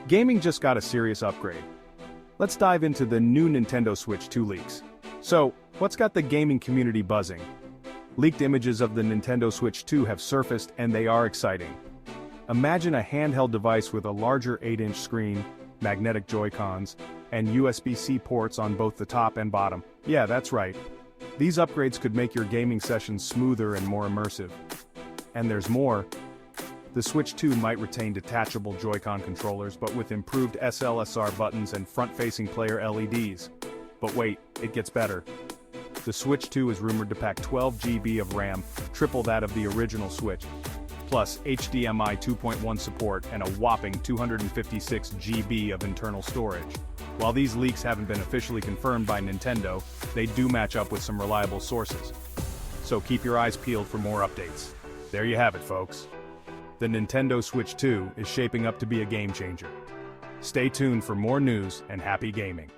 Gaming just got a serious upgrade. Let's dive into the new Nintendo Switch 2 leaks. So, what's got the gaming community buzzing? Leaked images of the Nintendo Switch 2 have surfaced and they are exciting. Imagine a handheld device with a larger 8-inch screen, magnetic Joy-Cons, and USB-C ports on both the top and bottom. Yeah, that's right. These upgrades could make your gaming sessions smoother and more immersive. And there's more. The Switch 2 might retain detachable Joy-Con controllers but with improved SLSR buttons and front-facing player LEDs. But wait, it gets better. The Switch 2 is rumored to pack 12 GB of RAM, triple that of the original Switch, plus HDMI 2.1 support and a whopping 256 GB of internal storage. While these leaks haven't been officially confirmed by Nintendo, they do match up with some reliable sources. So keep your eyes peeled for more updates. There you have it, folks. The Nintendo Switch 2 is shaping up to be a game changer. Stay tuned for more news and happy gaming.